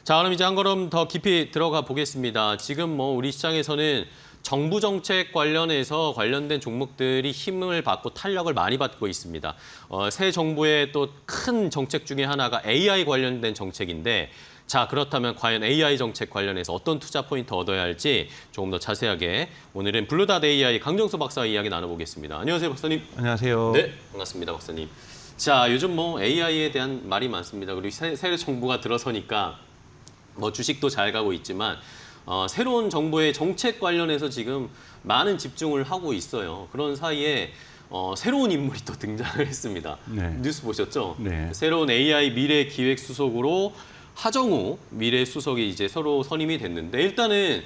자, 그럼 이제 한 걸음 더 깊이 들어가 보겠습니다. 지금 뭐 우리 시장에서는 정부 정책 관련해서 관련된 종목들이 힘을 받고 탄력을 많이 받고 있습니다. 새 정부의 또 큰 정책 중에 하나가 AI 관련된 정책인데, 자, 그렇다면 과연 AI 정책 관련해서 어떤 투자 포인트 얻어야 할지 조금 더 자세하게 오늘은 블루닷 AI 강정수 박사와 이야기 나눠보겠습니다. 안녕하세요, 박사님. 안녕하세요. 네, 반갑습니다, 박사님. 자, 요즘 뭐 AI에 대한 말이 많습니다. 그리고 새 정부가 들어서니까 뭐 주식도 잘 가고 있지만 새로운 정부의 정책 관련해서 지금 많은 집중을 하고 있어요. 그런 사이에 새로운 인물이 또 등장을 했습니다. 네. 뉴스 보셨죠? 네. 새로운 AI 미래기획수석으로 하정우 미래수석이 이제 서로 선임이 됐는데, 일단은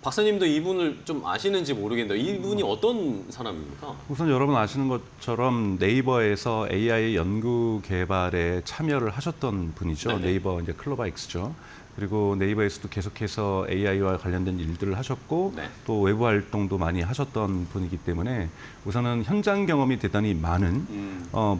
박사님도 이분을 좀 아시는지 모르겠는데 이분이 어떤 사람입니까? 우선 여러분 아시는 것처럼 네이버에서 AI 연구 개발에 참여를 하셨던 분이죠. 네네. 네이버 이제 클로바익스죠. 그리고 네이버에서도 계속해서 AI와 관련된 일들을 하셨고 네. 또 외부 활동도 많이 하셨던 분이기 때문에 우선은 현장 경험이 대단히 많은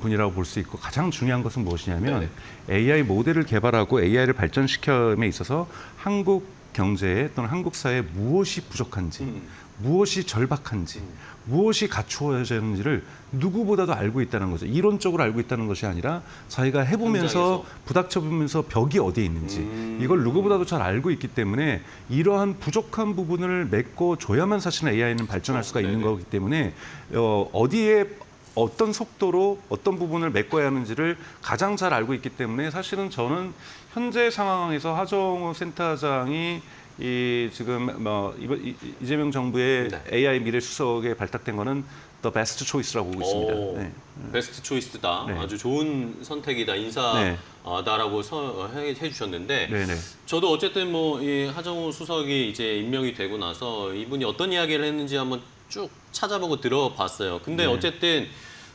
분이라고 볼 수 있고, 가장 중요한 것은 무엇이냐면 AI 모델을 개발하고 AI를 발전시킴에 있어서 한국 경제에 또는 한국 사회에 무엇이 부족한지, 무엇이 절박한지, 무엇이 갖추어져야 하는지를 누구보다도 알고 있다는 거죠. 이론적으로 알고 있다는 것이 아니라 자기가 해보면서 현장에서. 부닥쳐보면서 벽이 어디에 있는지 이걸 누구보다도 잘 알고 있기 때문에 이러한 부족한 부분을 메꿔줘야만 사실은 AI는 발전할 수가 있는 네네. 거기 때문에 어디에 어떤 속도로 어떤 부분을 메꿔야 하는지를 가장 잘 알고 있기 때문에 사실은 저는 현재 상황에서 하정우 센터장이 지금 이재명 정부의 네. AI 미래 수석에 발탁된 거는 더 베스트 초이스라고 보고 있습니다. 네. 베스트 초이스다. 네. 아주 좋은 선택이다. 네. 인사다라고 해주셨는데, 네네. 저도 어쨌든 뭐 이 하정우 수석이 이제 임명이 되고 나서 이분이 어떤 이야기를 했는지 한번 쭉 찾아보고 들어봤어요. 근데 네. 어쨌든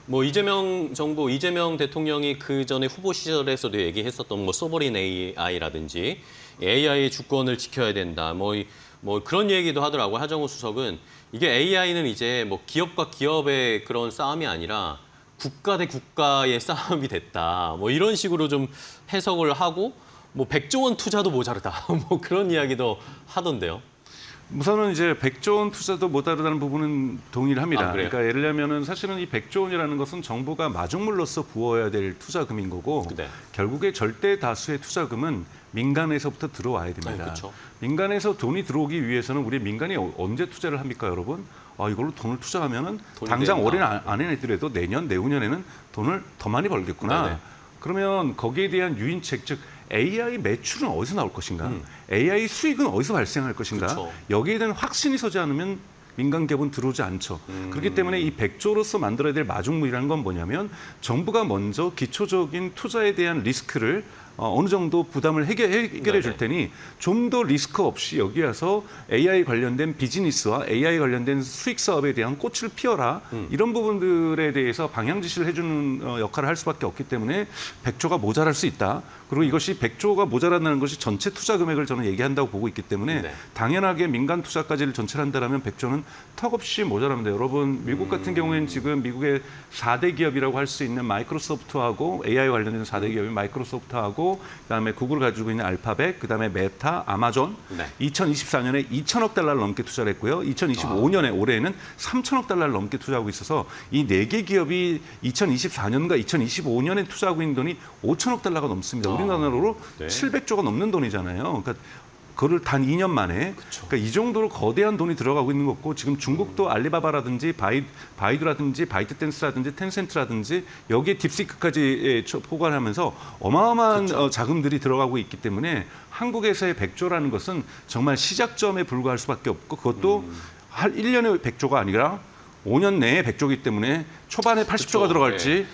뭐 이재명 정부, 이재명 대통령이 그 전에 후보 시절에서도 얘기했었던 뭐 소버린 AI라든지 AI의 주권을 지켜야 된다. 뭐 그런 얘기도 하더라고요. 하정우 수석은 이게 AI는 이제 뭐 기업과 기업의 그런 싸움이 아니라 국가 대 국가의 싸움이 됐다. 뭐 이런 식으로 좀 해석을 하고, 뭐 100조 원 투자도 모자르다. 뭐 그런 이야기도 하던데요. 우선은 이제 100조 원 투자도 못하다는 부분은 동의를 합니다. 아, 그래요? 그러니까 예를 들면은 사실은 이 100조 원이라는 것은 정부가 마중물로서 부어야 될 투자금인 거고, 네. 결국에 절대 다수의 투자금은 민간에서부터 들어와야 됩니다. 그렇죠. 민간에서 돈이 들어오기 위해서는 우리 민간이 언제 투자를 합니까, 여러분? 이걸로 돈을 투자하면은 돈이 당장 된다. 올해는 안 해내더라도 내년, 내후년에는 돈을 더 많이 벌겠구나. 네네. 그러면 거기에 대한 유인책, 즉 AI 매출은 어디서 나올 것인가? AI 수익은 어디서 발생할 것인가? 그쵸. 여기에 대한 확신이 서지 않으면 민간 기업은 들어오지 않죠. 그렇기 때문에 이 100조로서 만들어야 될 마중물이라는 건 뭐냐면, 정부가 먼저 기초적인 투자에 대한 리스크를 어느 정도 부담을 해결해 줄 테니 좀 더 리스크 없이 여기 와서 AI 관련된 비즈니스와 AI 관련된 수익 사업에 대한 꽃을 피워라. 이런 부분들에 대해서 방향 지시를 해주는 역할을 할 수밖에 없기 때문에 100조가 모자랄 수 있다. 그리고 이것이 100조가 모자란다는 것이 전체 투자 금액을 저는 얘기한다고 보고 있기 때문에 네. 당연하게 민간 투자까지를 전체를 한다면 100조는 턱없이 모자랍니다. 여러분, 미국 같은 경우에는 지금 미국의 4대 기업이라고 할 수 있는 마이크로소프트하고 AI 관련된 4대 기업인 마이크로소프트하고 그다음에 구글을 가지고 있는 알파벳, 그다음에 메타, 아마존, 네. 2024년에 2천억 달러를 넘게 투자를 했고요. 2025년에 올해에는 3천억 달러를 넘게 투자하고 있어서 이 4개 기업이 2024년과 2025년에 투자하고 있는 돈이 5천억 달러가 넘습니다. 우리나라로 네. 700조가 넘는 돈이잖아요. 그러니까 그거를 단 2년 만에, 그러니까 이 정도로 거대한 돈이 들어가고 있는 거고, 지금 중국도 알리바바라든지 바이두라든지 바이트댄스라든지 텐센트라든지 여기에 딥시크까지 포괄하면서 어마어마한 자금들이 들어가고 있기 때문에 한국에서의 100조라는 것은 정말 시작점에 불과할 수밖에 없고, 그것도 한 1년에 100조가 아니라 5년 내에 100조이기 때문에 초반에 80조가 그쵸, 들어갈지,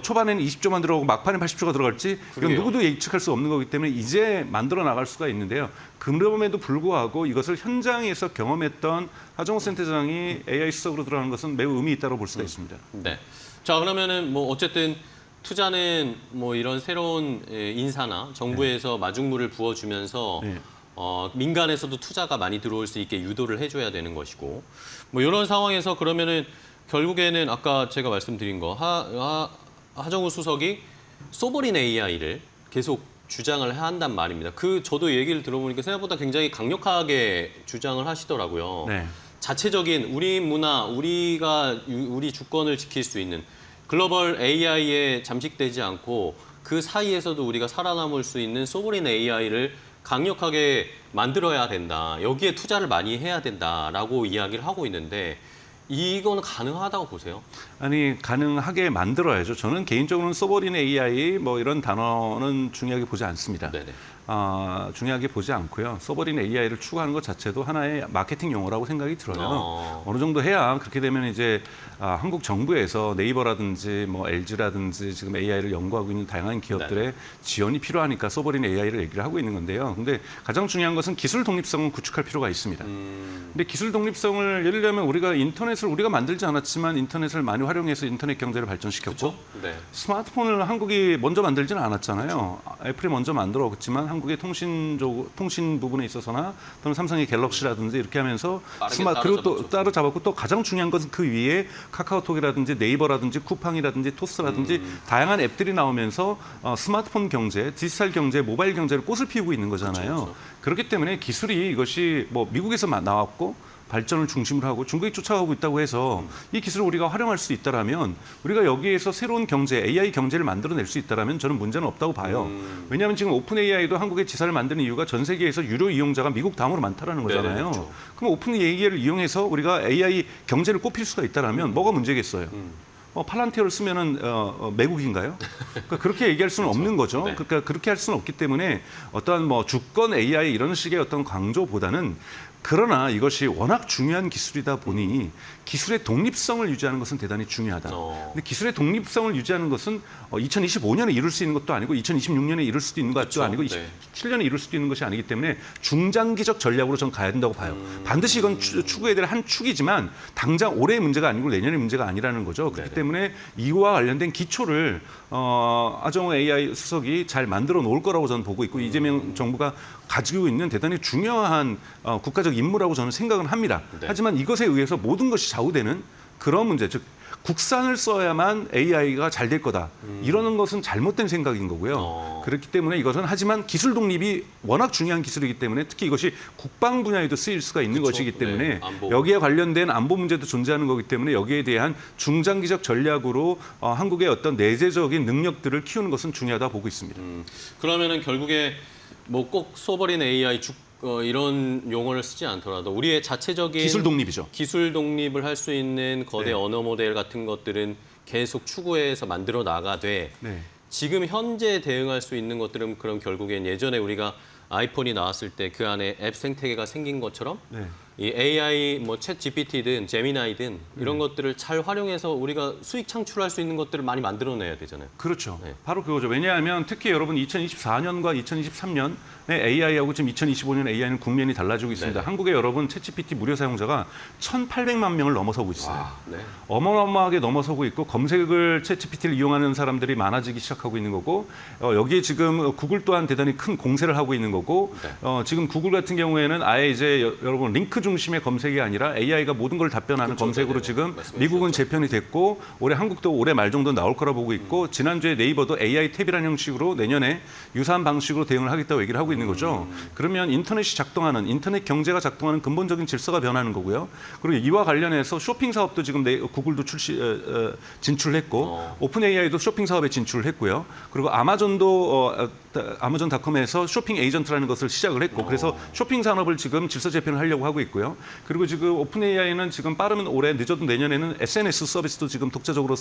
초반에는 20조만 들어가고 막판에 80조가 들어갈지, 이건 그러게요. 누구도 예측할 수 없는 거기 때문에 이제 만들어 나갈 수가 있는데요. 그럼에도 불구하고 이것을 현장에서 경험했던 하정우 센터장이 AI 수석으로 들어가는 것은 매우 의미 있다고 볼 수가 있습니다. 네. 자, 그러면은 뭐 어쨌든 투자는 뭐 이런 새로운 인사나 정부에서 마중물을 부어주면서 네. 민간에서도 투자가 많이 들어올 수 있게 유도를 해줘야 되는 것이고, 뭐 이런 상황에서 그러면은 결국에는 아까 제가 말씀드린 거 하정우 수석이 소버린 AI를 계속 주장을 한단 말입니다. 저도 얘기를 들어보니까 생각보다 굉장히 강력하게 주장을 하시더라고요. 네. 자체적인 우리 문화, 우리 주권을 지킬 수 있는 글로벌 AI에 잠식되지 않고 그 사이에서도 우리가 살아남을 수 있는 소버린 AI를 강력하게 만들어야 된다. 여기에 투자를 많이 해야 된다라고 이야기를 하고 있는데 이거는 가능하다고 보세요? 아니 가능하게 만들어야죠. 저는 개인적으로는 소버린 AI 뭐 이런 단어는 중요하게 보지 않습니다. 네네. 중요하게 보지 않고요. 소버린 AI를 추구하는 것 자체도 하나의 마케팅 용어라고 생각이 들어요. 어느 정도 해야 그렇게 되면 이제 한국 정부에서 네이버라든지 뭐 LG라든지 지금 AI를 연구하고 있는 다양한 기업들의 네네. 지원이 필요하니까 소버린 AI를 얘기를 하고 있는 건데요. 근데 가장 중요한 것은 기술 독립성을 구축할 필요가 있습니다. 근데 기술 독립성을 예를 들면 우리가 인터넷을 우리가 만들지 않았지만 인터넷을 많이 활용해서 인터넷 경제를 발전시켰고 그렇죠? 네. 스마트폰을 한국이 먼저 만들지는 않았잖아요. 애플이 먼저 만들었지만 한국의 통신 부분에 있어서나 또는 삼성의 갤럭시라든지 이렇게 하면서 그리고 또 따라잡았고 또 가장 중요한 것은 그 위에 카카오톡이라든지 네이버라든지 쿠팡이라든지 토스라든지 다양한 앱들이 나오면서 스마트폰 경제, 디지털 경제, 모바일 경제를 꽃을 피우고 있는 거잖아요. 그렇죠. 그렇기 때문에 기술이 이것이 뭐 미국에서 나왔고 발전을 중심으로 하고 중국이 쫓아가고 있다고 해서 이 기술을 우리가 활용할 수 있다라면 우리가 여기에서 새로운 경제, AI 경제를 만들어낼 수 있다라면 저는 문제는 없다고 봐요. 왜냐하면 지금 오픈 AI도 한국의 지사를 만드는 이유가 전 세계에서 유료 이용자가 미국 다음으로 많다라는 거잖아요. 네네, 그렇죠. 그럼 오픈 AI를 이용해서 우리가 AI 경제를 꼽힐 수가 있다라면 뭐가 문제겠어요? 팔란티어를 쓰면은 매국인가요? 그러니까 그렇게 얘기할 수는 없는 거죠. 네. 그러니까 그렇게 할 수는 없기 때문에 어떠한 뭐 주권 AI 이런 식의 어떤 강조보다는 그러나 이것이 워낙 중요한 기술이다 보니 기술의 독립성을 유지하는 것은 대단히 중요하다. 근데 기술의 독립성을 유지하는 것은 2025년에 이룰 수 있는 것도 아니고 2026년에 이룰 수도 있는 것도 그렇죠. 아니고 네. 27년에 이룰 수도 있는 것이 아니기 때문에 중장기적 전략으로 저는 가야 된다고 봐요. 반드시 이건 추구해야 될 한 축이지만 당장 올해의 문제가 아니고 내년의 문제가 아니라는 거죠. 그렇기 네네. 때문에 이와 관련된 기초를 아정호 AI 수석이 잘 만들어 놓을 거라고 저는 보고 있고 이재명 정부가 가지고 있는 대단히 중요한 국가적 임무라고 저는 생각은 합니다. 네. 하지만 이것에 의해서 모든 것이 좌우되는 그런 문제, 즉 국산을 써야만 AI가 잘 될 거다. 이러는 것은 잘못된 생각인 거고요. 그렇기 때문에 이것은 하지만 기술 독립이 워낙 중요한 기술이기 때문에 특히 이것이 국방 분야에도 쓰일 수가 있는 그쵸. 것이기 때문에 네, 안보. 여기에 관련된 안보 문제도 존재하는 거기 때문에 여기에 대한 중장기적 전략으로 한국의 어떤 내재적인 능력들을 키우는 것은 중요하다 보고 있습니다. 그러면은 결국에 뭐 꼭 소버린 AI 이런 용어를 쓰지 않더라도 우리의 자체적인 기술 독립이죠. 기술 독립을 할 수 있는 거대 네. 언어 모델 같은 것들은 계속 추구해서 만들어 나가되 네. 지금 현재 대응할 수 있는 것들은 그럼 결국엔 예전에 우리가 아이폰이 나왔을 때 그 안에 앱 생태계가 생긴 것처럼 네. 이 AI 뭐 챗 GPT든 제미나이든 이런 것들을 잘 활용해서 우리가 수익 창출할 수 있는 것들을 많이 만들어내야 되잖아요. 그렇죠. 네. 바로 그거죠. 왜냐하면 특히 여러분 2024년과 2023년에 AI하고 지금 2025년 AI는 국면이 달라지고 있습니다. 네네. 한국의 여러분 챗GPT 무료 사용자가 1,800만 명을 넘어서고 있어요. 와, 네. 어마어마하게 넘어서고 있고 검색을 챗GPT를 이용하는 사람들이 많아지기 시작하고 있는 거고 여기에 지금 구글 또한 대단히 큰 공세를 하고 있는 거고 네. 지금 구글 같은 경우에는 아예 이제 여러분 링크 중심의 검색이 아니라 AI가 모든 걸 답변하는 그렇죠. 검색으로 네네. 지금 말씀해 미국은 주셨죠. 재편이 됐고 올해 한국도 올해 말 정도 나올 거라 보고 있고 지난주에 네이버도 AI 탭이라는 형식으로 내년에 유사한 방식으로 대응을 하겠다고 얘기를 하고 있는 거죠. 그러면 인터넷이 작동하는 인터넷 경제가 작동하는 근본적인 질서가 변하는 거고요. 그리고 이와 관련해서 쇼핑 사업도 지금 구글도 진출했고 오픈 AI도 쇼핑 사업에 진출을 했고요. 그리고 아마존도 아마존닷컴에서 쇼핑 에이전트라는 것을 시작을 했고 그래서 쇼핑 산업을 지금 질서 재편을 하려고 하고 있고요. 그리고 지금 오픈 AI는 지금 빠르면 올해 늦어도 내년에는 SNS 서비스도 지금 독자적으로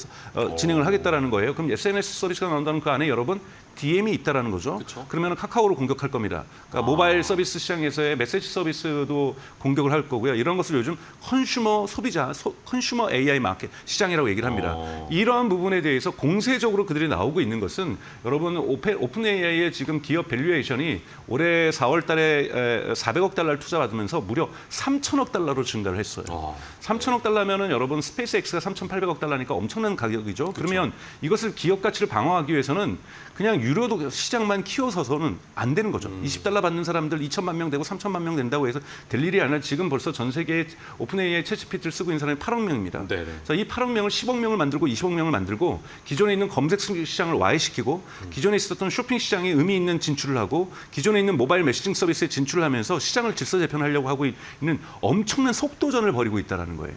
진행을 하겠다라는 거예요. 그럼 SNS 서비스가 나온다는 그 안에 여러분 DM이 있다라는 거죠. 그쵸. 그러면 카카오를 공격할 겁니다. 그러니까 모바일 서비스 시장에서의 메시지 서비스도 공격을 할 거고요. 이런 것을 요즘 컨슈머 소비자, 컨슈머 AI 마켓 시장이라고 얘기를 합니다. 이러한 부분에 대해서 공세적으로 그들이 나오고 있는 것은 여러분 오픈 AI의 지금 기업 밸류에이션이 올해 4월 달에 400억 달러를 투자받으면서 무려 3천억 달러로 증가를 했어요. 3천억 달러면은 여러분 스페이스X가 3,800억 달러니까 엄청난 가격이죠. 그러면 이것을 기업 가치를 방어하기 위해서는 그냥 유료 시장만 키워서는 안 되는 거죠. 20달러 받는 사람들 2천만 명 되고 3천만 명 된다고 해서 될 일이 아니라 지금 벌써 전 세계에 오픈 AI 챗GPT를 쓰고 있는 사람이 8억 명입니다. 네네. 자, 이 8억 명을 10억 명을 만들고 20억 명을 만들고 기존에 있는 검색 시장을 와해시키고 기존에 있었던 쇼핑 시장이 시장에 의미 있는 진출을 하고 기존에 있는 모바일 메시징 서비스에 진출을 하면서 시장을 질서 재편하려고 하고 있는 엄청난 속도전을 벌이고 있다는 거예요.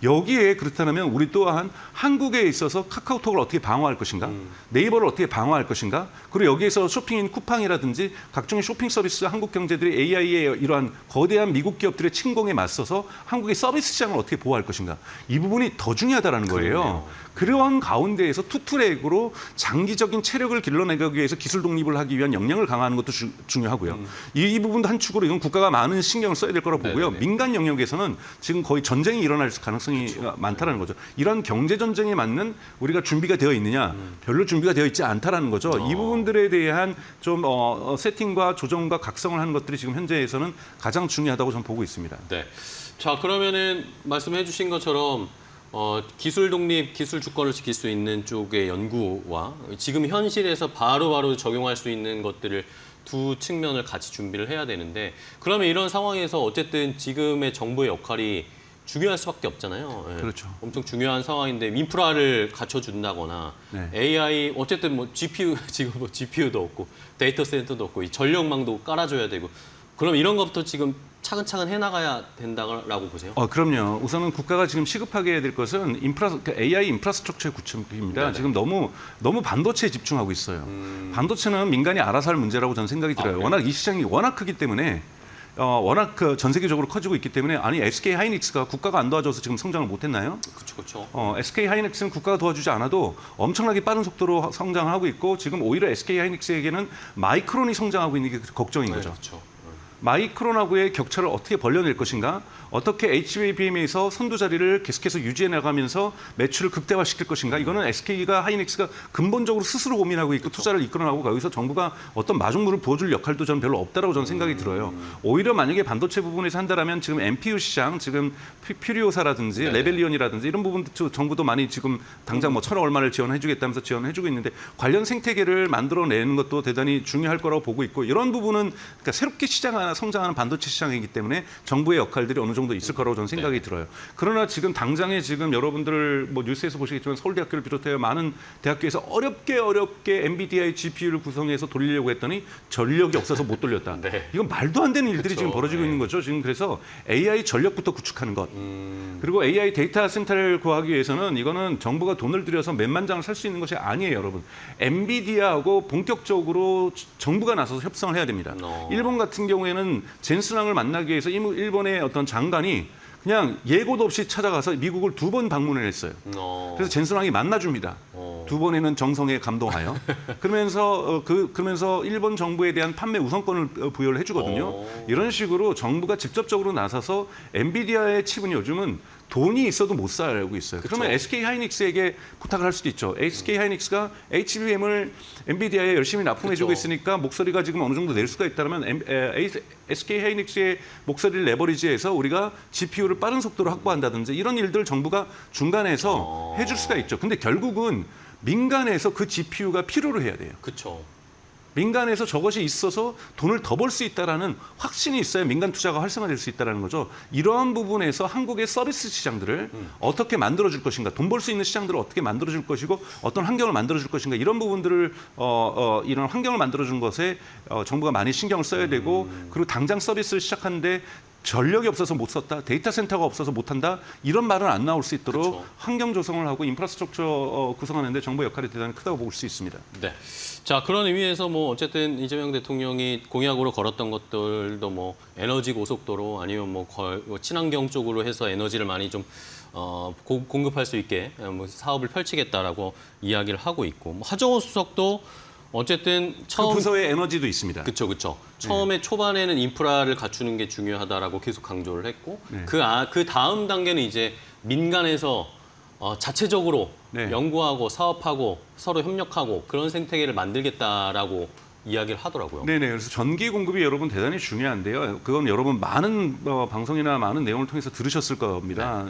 여기에 그렇다면 우리 또한 한국에 있어서 카카오톡을 어떻게 방어할 것인가, 네이버를 어떻게 방어할 것인가, 그리고 여기에서 쇼핑인 쿠팡이라든지 각종의 쇼핑 서비스 한국 경제들이 AI의 이러한 거대한 미국 기업들의 침공에 맞서서 한국의 서비스 시장을 어떻게 보호할 것인가, 이 부분이 더 중요하다는 거예요. 그러한 가운데에서 투트랙으로 장기적인 체력을 길러내기 위해서 기술 독립을 하기 위한 역량을 강화하는 것도 중요하고요. 이 부분도 한 축으로 이건 국가가 많은 신경을 써야 될 거라고 보고요. 민간 영역에서는 지금 거의 전쟁이 일어날 가능성이 많다는 거죠. 이런 경제 전쟁에 맞는 우리가 준비가 되어 있느냐, 별로 준비가 되어 있지 않다라는 거죠. 이 부분들에 대한 좀 세팅과 조정과 각성을 하는 것들이 지금 현재에서는 가장 중요하다고 저는 보고 있습니다. 네. 자, 그러면은 말씀해 주신 것처럼 기술 독립, 기술 주권을 지킬 수 있는 쪽의 연구와 지금 현실에서 바로바로 적용할 수 있는 것들을 두 측면을 같이 준비를 해야 되는데, 그러면 이런 상황에서 어쨌든 지금의 정부의 역할이 중요할 수밖에 없잖아요. 예. 그렇죠. 엄청 중요한 상황인데 인프라를 갖춰준다거나 AI 어쨌든 뭐 GPU 지금 뭐 GPU도 없고 데이터 센터도 없고 이 전력망도 깔아줘야 되고, 그럼 이런 것부터 지금 차근차근 해나가야 된다고 보세요? 그럼요. 우선은 국가가 지금 시급하게 해야 될 것은 AI 인프라스트럭처의 구축입니다. 네네. 지금 너무 반도체에 집중하고 있어요. 반도체는 민간이 알아서 할 문제라고 저는 생각이 들어요. 그래요? 워낙 이 시장이 워낙 크기 때문에 워낙 전 세계적으로 커지고 있기 때문에, 아니 SK 하이닉스가 국가가 안 도와줘서 지금 성장을 못했나요? 그렇죠. SK 하이닉스는 국가가 도와주지 않아도 엄청나게 빠른 속도로 성장을 하고 있고, 지금 오히려 SK 하이닉스에게는 마이크론이 성장하고 있는 게 걱정인 거죠. 그렇죠. 마이크론하고의 격차를 어떻게 벌려낼 것인가, 어떻게 HBM에서 선두 자리를 계속해서 유지해 나가면서 매출을 극대화시킬 것인가, 이거는 SK가 하이닉스가 근본적으로 스스로 고민하고 있고 투자를 이끌어나가고, 거기서 정부가 어떤 마중물을 부어줄 역할도 저는 별로 없다라고 저는 생각이 들어요. 오히려 만약에 반도체 부분에서 한다라면 지금 NPU 시장, 지금 퓨리오사라든지 레벨리온이라든지 이런 부분도 정부도 많이 지금 당장 뭐 1,000억 얼마를 지원해주겠다면서 지원해주고 있는데, 관련 생태계를 만들어내는 것도 대단히 중요할 거라고 보고 있고, 이런 부분은 그러니까 새롭게 성장하는 반도체 시장이기 때문에 정부의 역할들이 어느 정도 있을 거라고 저는 생각이 들어요. 그러나 지금 당장에 지금 여러분들 뭐 뉴스에서 보시겠지만 서울대학교를 비롯해서 많은 대학교에서 어렵게 엔비디아의 GPU를 구성해서 돌리려고 했더니 전력이 없어서 못 돌렸다. 이건 말도 안 되는 일들이 지금 벌어지고 있는 거죠. 지금 그래서 AI 전력부터 구축하는 것. 그리고 AI 데이터 센터를 구하기 위해서는 이거는 정부가 돈을 들여서 몇만 장을 살 수 있는 것이 아니에요, 여러분. 엔비디아하고 본격적으로 정부가 나서서 협상을 해야 됩니다. 일본 같은 경우에는 젠슨왕을 만나기 위해서 일본의 어떤 장관이 그냥 예고도 없이 찾아가서 미국을 2번 방문을 했어요. 그래서 젠슨왕이 만나줍니다. 2번에는 정성에 감동하여. 그러면서 일본 정부에 대한 판매 우선권을 부여를 해주거든요. 이런 식으로 정부가 직접적으로 나서서 엔비디아의 칩은 요즘은 돈이 있어도 못 살고 있어요. 그러면 SK 하이닉스에게 부탁을 할 수도 있죠. SK 하이닉스가 HBM을 엔비디아에 열심히 납품해주고 있으니까 목소리가 지금 어느 정도 낼 수가 있다면 SK 하이닉스의 목소리를 레버리지해서 우리가 GPU를 빠른 속도로 확보한다든지 이런 일들 정부가 중간에서 해줄 수가 있죠. 근데 결국은 민간에서 그 GPU가 필요로 해야 돼요. 그렇죠. 민간에서 저것이 있어서 돈을 더 벌 수 있다라는 확신이 있어야 민간 투자가 활성화될 수 있다는 거죠. 이러한 부분에서 한국의 서비스 시장들을 어떻게 만들어줄 것인가, 돈 벌 수 있는 시장들을 어떻게 만들어줄 것이고 어떤 환경을 만들어줄 것인가, 이런 부분들을 이런 환경을 만들어준 것에 정부가 많이 신경을 써야 되고, 그리고 당장 서비스를 시작하는데 전력이 없어서 못 썼다, 데이터 센터가 없어서 못한다, 이런 말은 안 나올 수 있도록 환경 조성을 하고 인프라스트럭처 구성하는 데 정부의 역할이 대단히 크다고 볼 수 있습니다. 네. 자, 그런 의미에서 뭐 어쨌든 이재명 대통령이 공약으로 걸었던 것들도 뭐 에너지 고속도로 아니면 뭐 친환경 쪽으로 해서 에너지를 많이 좀 공급할 수 있게 뭐 사업을 펼치겠다라고 이야기를 하고 있고, 뭐 하정우 수석도 어쨌든 그 부서에 에너지도 있습니다. 그렇죠. 처음에 초반에는 인프라를 갖추는 게 중요하다라고 계속 강조를 했고, 그 다음 단계는 이제 민간에서 자체적으로 연구하고 사업하고 서로 협력하고 그런 생태계를 만들겠다라고 이야기를 하더라고요. 네네. 그래서 전기 공급이 여러분 대단히 중요한데요. 그건 여러분 많은 방송이나 많은 내용을 통해서 들으셨을 겁니다.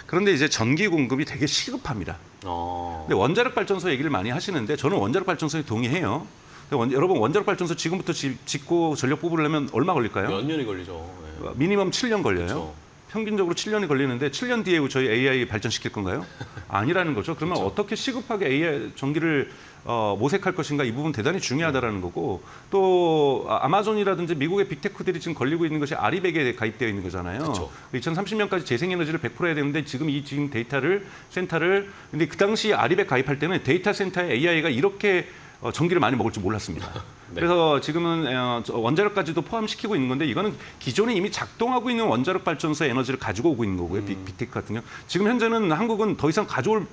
그런데 이제 전기 공급이 되게 시급합니다. 근데 원자력 발전소 얘기를 많이 하시는데 저는 원자력 발전소에 동의해요. 여러분 원자력 발전소 지금부터 짓고 전력 뽑으려면 얼마 걸릴까요? 몇 년이 걸리죠. 미니멈 7년 걸려요. 그쵸. 평균적으로 7년이 걸리는데 7년 뒤에 저희 AI 발전시킬 건가요? 아니라는 거죠. 그러면 어떻게 시급하게 AI 전기를 모색할 것인가 이 부분 대단히 중요하다라는 거고 또 아마존이라든지 미국의 빅테크들이 지금 걸리고 있는 것이 아리백에 가입되어 있는 거잖아요. 그쵸. 2030년까지 재생에너지를 100% 해야 되는데 지금 데이터를 센터를 근데 그 당시 아리백 가입할 때는 데이터 센터에 AI가 이렇게 전기를 많이 먹을 줄 몰랐습니다. 네. 그래서 지금은 원자력까지도 포함시키고 있는 건데 이거는 기존에 이미 작동하고 있는 원자력 발전소의 에너지를 가지고 오고 있는 거고요. 빅테크 같은 경우. 지금 현재는 한국은 더 이상 가져올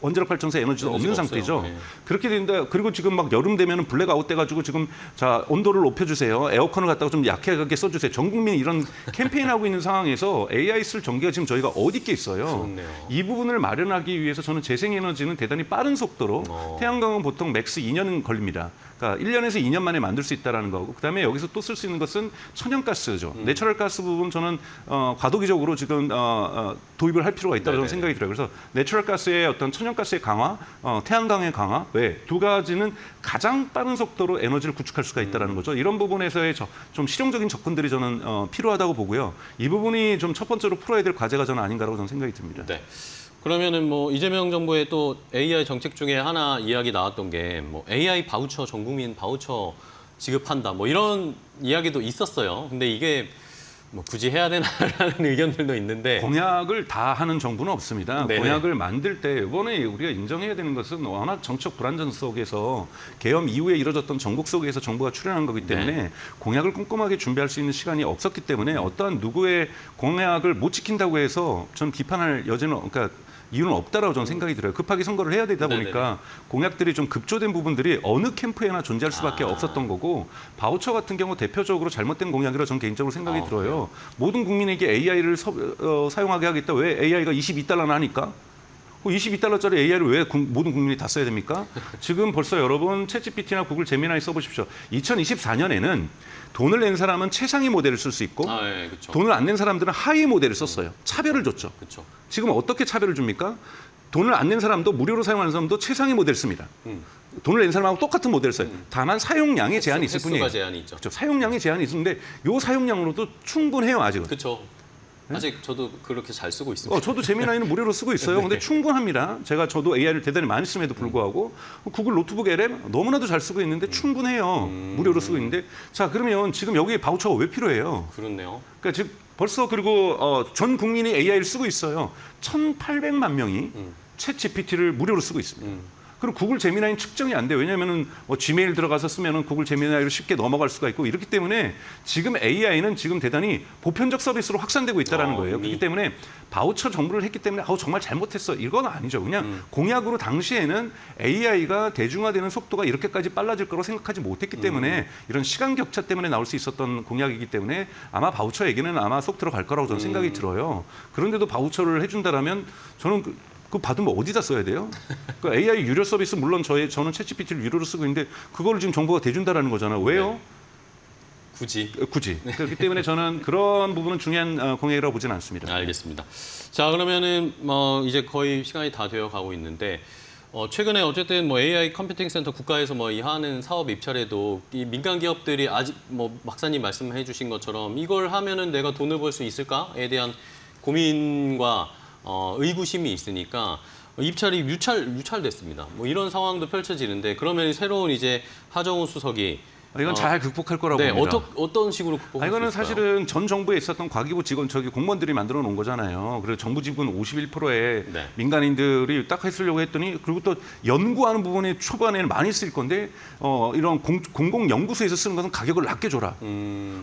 원자력 발전소 에너지가 없는 없어요. 상태죠. 네. 그렇게 된다. 그리고 지금 막 여름 되면은 블랙아웃 돼가지고 지금 자 온도를 높여주세요. 에어컨을 갖다가 좀 약하게 써주세요. 전 국민이 이런 캠페인하고 있는 상황에서 AI 쓸 전기가 지금 저희가 어디 있게 있어요. 그렇네요. 이 부분을 마련하기 위해서 저는 재생에너지는 대단히 빠른 속도로 태양광은 보통 맥스 2년 걸립니다. 그러니까 1년에서 2년 만에 만들 수 있다라는 거고 그다음에 여기서 또 쓸 수 있는 것은 천연가스죠. 내추럴 가스 부분 저는 과도기적으로 지금 도입을 할 필요가 있다고 저는 생각이 들어요. 그래서 내추럴 가스의 어떤 천연가스의 강화, 태양광의 강화 왜 두 가지는 가장 빠른 속도로 에너지를 구축할 수가 있다라는 거죠. 이런 부분에서의 좀 실용적인 접근들이 저는 필요하다고 보고요. 이 부분이 좀 첫 번째로 풀어야 될 과제가 저는 아닌가라고 저는 생각이 듭니다. 네. 그러면은 뭐 이재명 정부의 또 AI 정책 중에 하나 이야기 나왔던 게 뭐 AI 바우처, 전 국민 바우처 지급한다 뭐 이런 이야기도 있었어요. 근데 이게 뭐 굳이 해야 되나라는 의견들도 있는데 공약을 다 하는 정부는 없습니다. 네네. 공약을 만들 때 이번에 우리가 인정해야 되는 것은 워낙 정책 불안정 속에서 계엄 이후에 이뤄졌던 전국 속에서 정부가 출연한 거기 때문에 네. 공약을 꼼꼼하게 준비할 수 있는 시간이 없었기 때문에 어떠한 누구의 공약을 못 지킨다고 해서 저는 비판할 여지는 그러니까 이유는 없다라고 저는 생각이 들어요. 급하게 선거를 해야 되다 보니까 공약들이 좀 급조된 부분들이 어느 캠프에나 존재할 수밖에 없었던 거고 바우처 같은 경우 대표적으로 잘못된 공약이라 저는 개인적으로 생각이 들어요. 모든 국민에게 AI를 사용하게 하겠다. 왜 AI가 22달러나 하니까? 22달러짜리 AI를 왜 모든 국민이 다 써야 됩니까? 지금 벌써 여러분 챗GPT나 구글 제미나이 써보십시오. 2024년에는 돈을 낸 사람은 최상위 모델을 쓸 수 있고 네, 그쵸. 돈을 안 낸 사람들은 하위 모델을 썼어요. 차별을 줬죠. 그렇죠. 지금 어떻게 차별을 줍니까? 돈을 안 낸 사람도 무료로 사용하는 사람도 최상위 모델을 씁니다. 돈을 낸 사람하고 똑같은 모델을 써요. 다만 사용량에 제한이 있을 뿐이에요. 횟수가 제한이 있죠. 그렇죠. 사용량에 제한이 있는데 이 사용량으로도 충분해요 아직은. 그렇죠. 아직 저도 그렇게 잘 쓰고 있습니다. 저도 제미나이는 무료로 쓰고 있어요. 근데 충분합니다. 저도 AI를 대단히 많이 쓰면에도 불구하고 구글 노트북 LM 너무나도 잘 쓰고 있는데 충분해요. 무료로 쓰고 있는데 자 그러면 지금 여기에 바우처가 왜 필요해요? 그렇네요. 그러니까 지금 벌써 그리고 전 국민이 AI를 쓰고 있어요. 1,800만 명이 챗 GPT를 무료로 쓰고 있습니다. 그리고 구글 제미나이는 측정이 안 돼요. 왜냐하면 지메일 들어가서 쓰면은 구글 제미나이로 쉽게 넘어갈 수가 있고 이렇기 때문에 지금 AI는 지금 대단히 보편적 서비스로 확산되고 있다는 거예요. 이미. 그렇기 때문에 바우처 정부를 했기 때문에 정말 잘못했어. 이건 아니죠. 그냥 공약으로 당시에는 AI가 대중화되는 속도가 이렇게까지 빨라질 거라고 생각하지 못했기 때문에 이런 시간 격차 때문에 나올 수 있었던 공약이기 때문에 아마 바우처 얘기는 아마 속 들어갈 거라고 저는 생각이 들어요. 그런데도 바우처를 해준다라면 저는 그거 받으면 어디다 써야 돼요? 그 AI 유료 서비스 물론 저는 챗GPT를 유료로 쓰고 있는데 그걸 지금 정부가 대준다라는 거잖아요. 왜요? 네. 굳이. 그렇기 때문에 저는 그런 부분은 중요한 공약이라고 보지는 않습니다. 알겠습니다. 자 그러면은 이제 거의 시간이 다 되어 가고 있는데 최근에 어쨌든 AI 컴퓨팅 센터 국가에서 이 하는 사업 입찰에도 이 민간 기업들이 아직 박사님 말씀해주신 것처럼 이걸 하면은 내가 돈을 벌 수 있을까에 대한 고민과 의구심이 있으니까 입찰이 유찰됐습니다. 이런 상황도 펼쳐지는데 그러면 새로운 이제 하정우 수석이 이건 잘 극복할 거라고 네, 봅니다. 어떤 식으로 극복할 수 이거는 있을까요? 사실은 전 정부에 있었던 과기부 직원 공무원들이 만들어 놓은 거잖아요. 그래서 정부 지분 51%에 네. 민간인들이 딱 했으려고 했더니 그리고 또 연구하는 부분에 초반에는 많이 쓸 건데 이런 공공 연구소에서 쓰는 것은 가격을 낮게 줘라.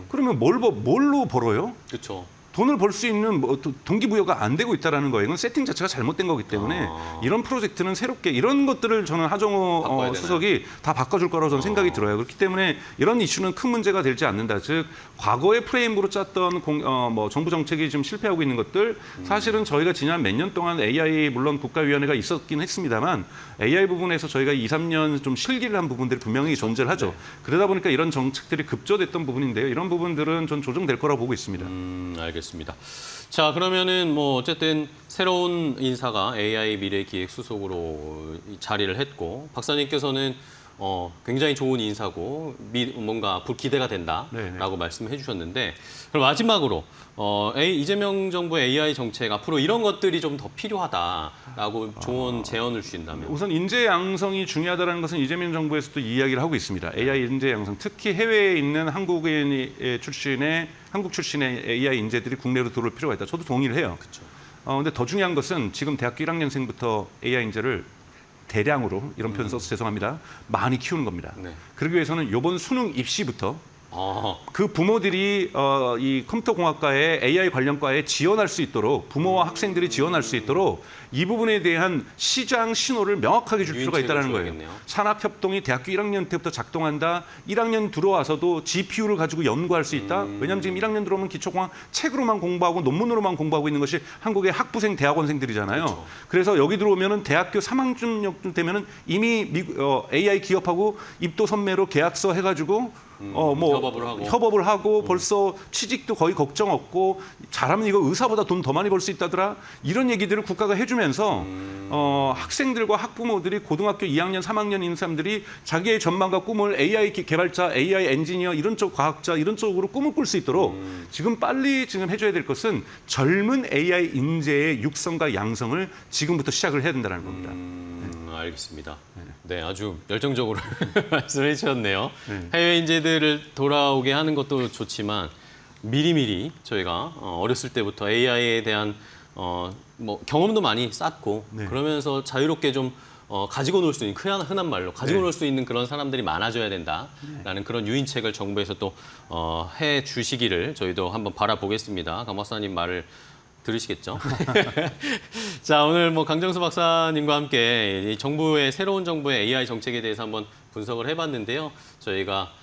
그러면 뭘로 벌어요? 그렇죠. 돈을 벌 수 있는 동기부여가 안 되고 있다라는 거예요. 이건 세팅 자체가 잘못된 거기 때문에 이런 프로젝트는 새롭게 이런 것들을 저는 하정우 수석이 다 바꿔줄 거라고 저는 생각이 들어요. 그렇기 때문에 이런 이슈는 큰 문제가 되지 않는다. 즉 과거의 프레임으로 짰던 정부 정책이 지금 실패하고 있는 것들 사실은 저희가 지난 몇 년 동안 AI 물론 국가위원회가 있었긴 했습니다만 AI 부분에서 저희가 2, 3년 좀 실기를 한 부분들이 분명히 존재를 하죠. 그러다 보니까 이런 정책들이 급조됐던 부분인데요. 이런 부분들은 전 조정될 거라고 보고 있습니다. 알겠습니다. 자 그러면은 어쨌든 새로운 인사가 AI 미래기획 수석으로 자리를 했고 박사님께서는 굉장히 좋은 인사고 뭔가 기대가 된다라고 말씀해 주셨는데 그럼 마지막으로 이재명 정부의 AI 정책 앞으로 이런 것들이 좀 더 필요하다라고 좋은 제언을 주신다면 우선 인재 양성이 중요하다는 것은 이재명 정부에서도 이야기를 하고 있습니다. AI 인재 양성, 특히 해외에 있는 한국 출신의 AI 인재들이 국내로 들어올 필요가 있다. 저도 동의를 해요. 그렇죠. 근데 더 중요한 것은 지금 대학교 1학년생부터 AI 인재를 대량으로 이런 표현 써서 죄송합니다. 많이 키우는 겁니다. 네. 그러기 위해서는 이번 수능 입시부터 아, 그 부모들이 이 컴퓨터공학과에 AI 관련과에 지원할 수 있도록 부모와 학생들이 지원할 수 있도록 이 부분에 대한 시장 신호를 명확하게 줄 필요가 있다는 거예요. 줘야겠네요. 산학협동이 대학교 1학년 때부터 작동한다. 1학년 들어와서도 GPU를 가지고 연구할 수 있다. 왜냐하면 지금 1학년 들어오면 기초공학 책으로만 공부하고 논문으로만 공부하고 있는 것이 한국의 학부생 대학원생들이잖아요. 그렇죠. 그래서 여기 들어오면은 대학교 3학년 되면은 이미 AI 기업하고 입도 선매로 계약서 해가지고 협업을 하고 벌써 취직도 거의 걱정 없고 잘하면 이거 의사보다 돈 더 많이 벌 수 있다더라 이런 얘기들을 국가가 해주면서 학생들과 학부모들이 고등학교 2학년 3학년인 사람들이 자기의 전망과 꿈을 AI 개발자, AI 엔지니어 이런 쪽 과학자 이런 쪽으로 꿈을 꿀 수 있도록 지금 빨리 해줘야 될 것은 젊은 AI 인재의 육성과 양성을 지금부터 시작을 해야 된다는 겁니다. 알겠습니다. 네, 아주 열정적으로 말씀해 주셨네요. 네. 해외 인재들을 돌아오게 하는 것도 좋지만 미리미리 저희가 어렸을 때부터 AI에 대한 경험도 많이 쌓고 네. 그러면서 자유롭게 좀 가지고 놀 수 있는 흔한 말로 가지고 놀 수 있는 그런 사람들이 많아져야 된다라는 그런 유인책을 정부에서 또 해 주시기를 저희도 한번 바라보겠습니다. 강 박사님 말을 들으시겠죠? 자, 오늘 강정수 박사님과 함께 이 새로운 정부의 AI 정책에 대해서 한번 분석을 해봤는데요. 저희가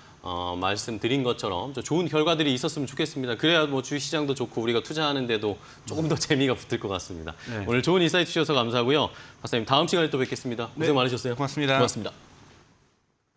말씀드린 것처럼 좋은 결과들이 있었으면 좋겠습니다. 그래야 주식시장도 좋고 우리가 투자하는데도 조금 더 재미가 붙을 것 같습니다. 네. 오늘 좋은 인사이트 주셔서 감사하고요. 박사님 다음 시간에 또 뵙겠습니다. 고생 많으셨어요. 고맙습니다. 고맙습니다.